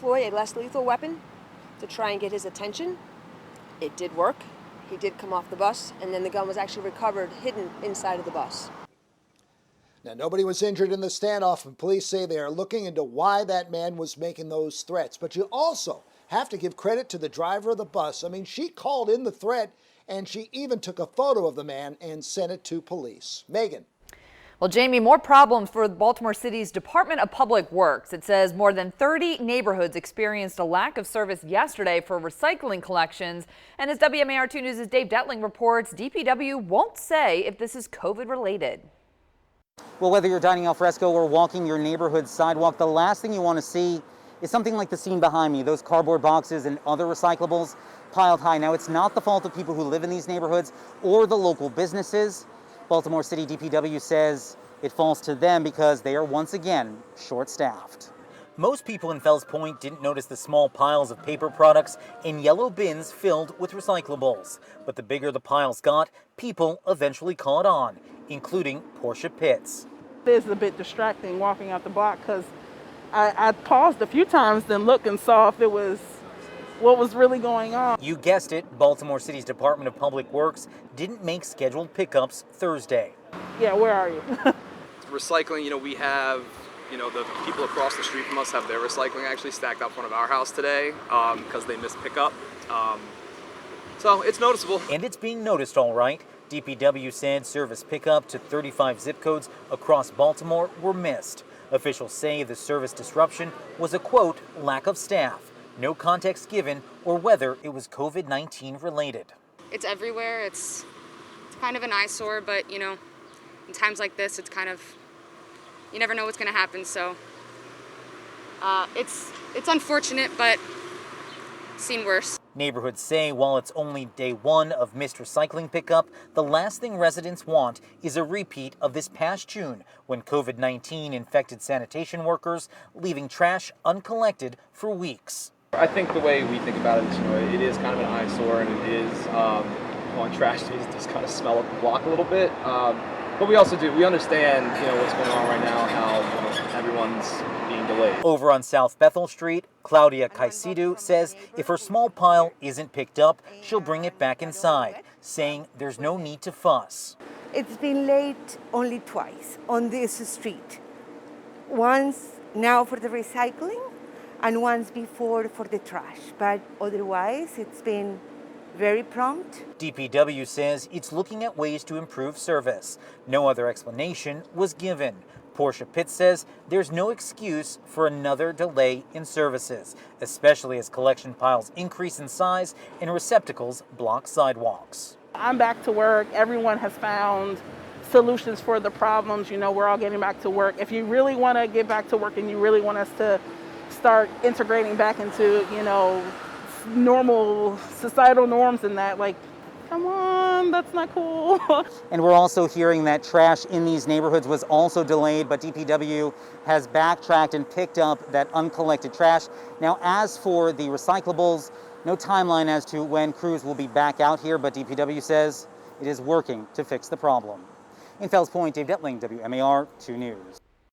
deploy a less lethal weapon to try and get his attention. It did work. He did come off the bus, and then the gun was actually recovered, hidden inside of the bus. Now, nobody was injured in the standoff, and police say they are looking into why that man was making those threats. But you also have to give credit to the driver of the bus. I mean, she called in the threat, and she even took a photo of the man and sent it to police. Megan. Well, Jamie, more problems for Baltimore City's Department of Public Works. It says more than 30 neighborhoods experienced a lack of service yesterday for recycling collections. And as WMAR 2 News' Dave DETLING reports, DPW won't say if this is COVID related. Well, whether you're dining al fresco or walking your neighborhood sidewalk, the last thing you want to see is something like the scene behind me, those cardboard boxes and other recyclables piled high. Now, it's not the fault of people who live in these neighborhoods or the local businesses. Baltimore City DPW says it falls to them because they are once again short-staffed. Most people in Fells Point didn't notice the small piles of paper products in yellow bins filled with recyclables. But the bigger the piles got, people eventually caught on, including Portia Pitts. It's a bit distracting walking out the block because I paused a few times, then looked and saw if it was what was really going on. You guessed it, Baltimore City's Department of Public Works didn't make scheduled pickups Thursday. Yeah, where are you? Recycling, we have, the people across the street from us have their recycling actually stacked out front of our house today because they missed pickup. So it's noticeable. And it's being noticed all right. DPW said service pickup to 35 zip codes across Baltimore were missed. Officials say the service disruption was a, quote, lack of staff. No context given or whether it was COVID-19 related. It's everywhere. It's kind of an eyesore, but, in times like this, it's kind of, you never know what's going to happen. So it's unfortunate, but seen worse. Neighborhoods say while it's only day one of missed recycling pickup, the last thing residents want is a repeat of this past June when COVID-19 infected sanitation workers, leaving trash uncollected for weeks. I think the way we think about it is, it is kind of an eyesore, and it is on trash days, it does kind of smell up the block a little bit. But we also we understand, what's going on right now, how everyone's being delayed. Over on South Bethel Street, CLAUDIA CAICEDO says if her small pile isn't picked up, she'll bring it back inside, saying there's no need to fuss. It's been late only twice on this street. Once now for the recycling and once before for the trash, but otherwise it's been very prompt. DPW says it's looking at ways to improve service. No other explanation was given. Portia Pitts says there's no excuse for another delay in services, especially as collection piles increase in size and receptacles block sidewalks. I'm back to work. Everyone has found solutions for the problems. We're all getting back to work. If you really want to get back to work and you really want us to start integrating back into, normal societal norms and that, come on, that's not cool. And we're also hearing that trash in these neighborhoods was also delayed, but DPW has backtracked and picked up that uncollected trash. Now, as for the recyclables, no timeline as to when crews will be back out here, but DPW says it is working to fix the problem. In Fells Point, Dave DETLING, WMAR 2 News.